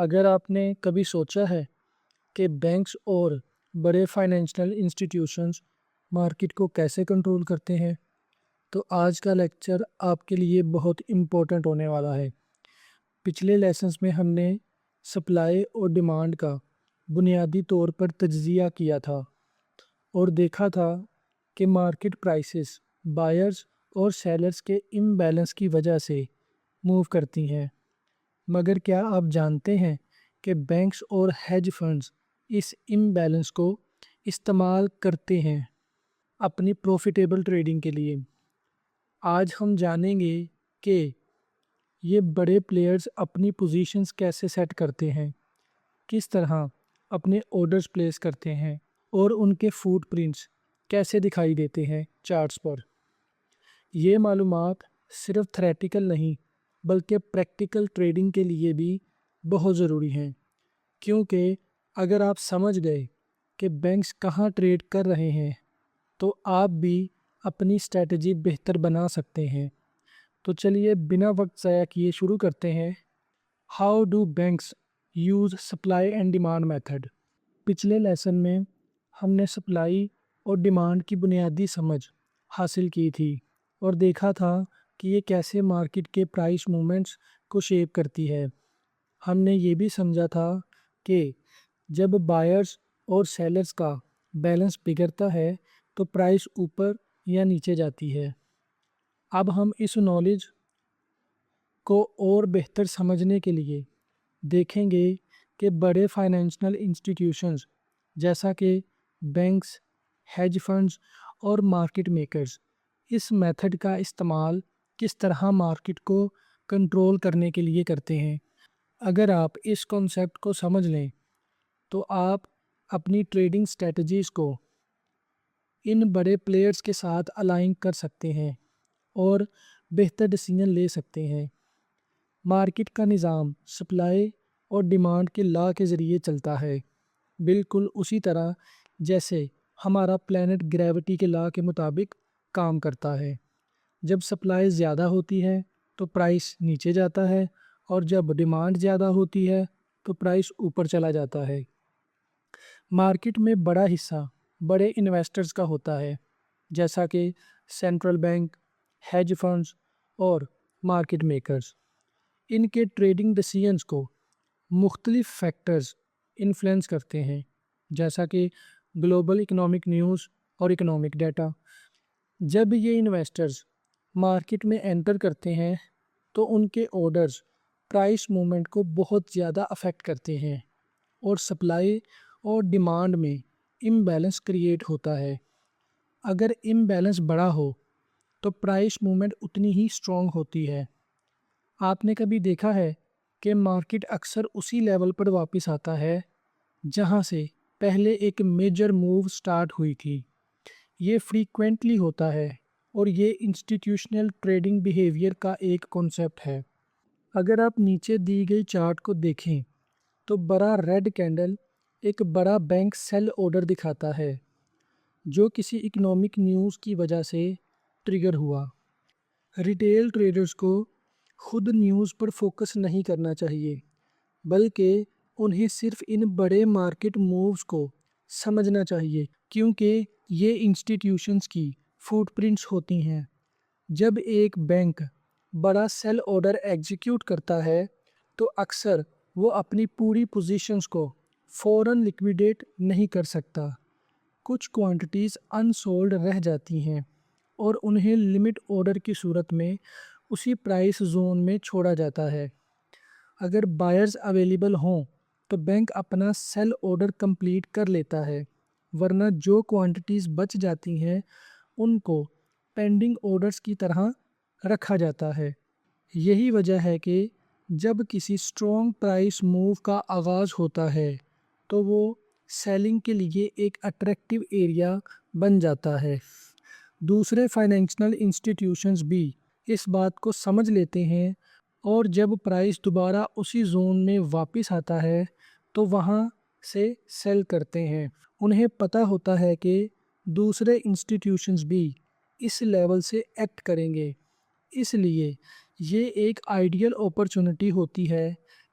اگر آپ نے کبھی سوچا ہے کہ بینکس اور بڑے فائنینشیل انسٹیٹیوشنز مارکیٹ کو کیسے کنٹرول کرتے ہیں، تو آج کا لیکچر آپ کے لیے بہت امپورٹنٹ ہونے والا ہے۔ پچھلے لیسنز میں ہم نے سپلائی اور ڈیمانڈ کا بنیادی طور پر تجزیہ کیا تھا اور دیکھا تھا کہ مارکیٹ پرائسز بائرز اور سیلرز کے امبیلنس کی وجہ سے موو کرتی ہیں۔ مگر کیا آپ جانتے ہیں کہ بینکس اور ہیج فنڈز اس امبیلنس کو استعمال کرتے ہیں اپنی پروفیٹیبل ٹریڈنگ کے لیے؟ آج ہم جانیں گے کہ یہ بڑے پلیئرز اپنی پوزیشنز کیسے سیٹ کرتے ہیں، کس طرح اپنے آرڈرز پلیس کرتے ہیں اور ان کے فوٹ پرنٹس کیسے دکھائی دیتے ہیں چارٹس پر۔ یہ معلومات صرف تھیوریٹیکل نہیں بلکہ پریکٹیکل ٹریڈنگ کے لیے بھی بہت ضروری ہیں، کیونکہ اگر آپ سمجھ گئے کہ بینکس کہاں ٹریڈ کر رہے ہیں تو آپ بھی اپنی اسٹریٹجی بہتر بنا سکتے ہیں۔ تو چلیے بنا وقت ضائع کیے شروع کرتے ہیں۔ How do banks use supply and demand method? پچھلے لیسن میں ہم نے سپلائی اور ڈیمانڈ کی بنیادی سمجھ حاصل کی تھی اور دیکھا تھا کہ یہ کیسے مارکیٹ کے پرائس موومنٹس کو شیپ کرتی ہے۔ ہم نے یہ بھی سمجھا تھا کہ جب بائرز اور سیلرز کا بیلنس بگڑتا ہے تو پرائس اوپر یا نیچے جاتی ہے۔ اب ہم اس نالج کو اور بہتر سمجھنے کے لیے دیکھیں گے کہ بڑے فائنینشیل انسٹیٹیوشنز جیسا کہ بینکس، ہیج فنڈز اور مارکیٹ میکرز اس میتھڈ کا استعمال کس طرح مارکیٹ کو کنٹرول کرنے کے لیے کرتے ہیں۔ اگر آپ اس کانسیپٹ کو سمجھ لیں تو آپ اپنی ٹریڈنگ اسٹریٹجیز کو ان بڑے پلیئرز کے ساتھ الائن کر سکتے ہیں اور بہتر ڈیسیژن لے سکتے ہیں۔ مارکیٹ کا نظام سپلائی اور ڈیمانڈ کے لا کے ذریعے چلتا ہے، بالکل اسی طرح جیسے ہمارا پلینٹ گریوٹی کے لا کے مطابق کام کرتا ہے۔ جب سپلائی زیادہ ہوتی ہے تو پرائس نیچے جاتا ہے اور جب ڈیمانڈ زیادہ ہوتی ہے تو پرائس اوپر چلا جاتا ہے۔ مارکیٹ میں بڑا حصہ بڑے انویسٹرز کا ہوتا ہے، جیسا کہ سینٹرل بینک، ہیج فنڈز اور مارکیٹ میکرز۔ ان کے ٹریڈنگ ڈیسیژنز کو مختلف فیکٹرز انفلوئنس کرتے ہیں، جیسا کہ گلوبل اکنامک نیوز اور اکنامک ڈیٹا۔ جب یہ انویسٹرز مارکیٹ میں انٹر کرتے ہیں تو ان کے آرڈرز پرائس موومنٹ کو بہت زیادہ افیکٹ کرتے ہیں اور سپلائی اور ڈیمانڈ میں امبیلنس کریٹ ہوتا ہے۔ اگر امبیلنس بڑا ہو تو پرائس موومنٹ اتنی ہی سٹرونگ ہوتی ہے۔ آپ نے کبھی دیکھا ہے کہ مارکیٹ اکثر اسی لیول پر واپس آتا ہے جہاں سے پہلے ایک میجر موو سٹارٹ ہوئی تھی۔ یہ فریکوینٹلی ہوتا ہے اور یہ انسٹیٹیوشنل ٹریڈنگ بیہیویئر کا ایک کانسیپٹ ہے۔ اگر آپ نیچے دی گئی چارٹ کو دیکھیں تو بڑا ریڈ کینڈل ایک بڑا بینک سیل آرڈر دکھاتا ہے جو کسی اکنامک نیوز کی وجہ سے ٹریگر ہوا۔ ریٹیل ٹریڈرز کو خود نیوز پر فوکس نہیں کرنا چاہیے، بلکہ انہیں صرف ان بڑے مارکیٹ مووز کو سمجھنا چاہیے، کیونکہ یہ انسٹیٹیوشنز کی فوٹ پرنٹس ہوتی ہیں۔ جب ایک بینک بڑا سیل آرڈر ایگزیکیوٹ کرتا ہے تو اکثر وہ اپنی پوری پوزیشنز کو فوراً لیکویڈیٹ نہیں کر سکتا۔ کچھ کوانٹیٹیز انسولڈ رہ جاتی ہیں اور انہیں لمٹ آرڈر کی صورت میں اسی پرائس زون میں چھوڑا جاتا ہے۔ اگر بائرز اویلیبل ہوں تو بینک اپنا سیل آرڈر کمپلیٹ کر لیتا ہے، ورنہ جو کوانٹیٹیز بچ جاتی ہیں ان کو پینڈنگ آرڈرز کی طرح رکھا جاتا ہے۔ یہی وجہ ہے کہ جب کسی سٹرونگ پرائس موو کا آغاز ہوتا ہے تو وہ سیلنگ کے لیے ایک اٹریکٹیو ایریا بن جاتا ہے۔ دوسرے فائنینشیل انسٹیٹیوشنز بھی اس بات کو سمجھ لیتے ہیں اور جب پرائس دوبارہ اسی زون میں واپس آتا ہے تو وہاں سے سیل کرتے ہیں۔ انہیں پتہ ہوتا ہے کہ دوسرے انسٹیٹیوشنز بھی اس لیول سے ایکٹ کریں گے، اس لیے یہ ایک آئیڈیل اپرچونٹی ہوتی ہے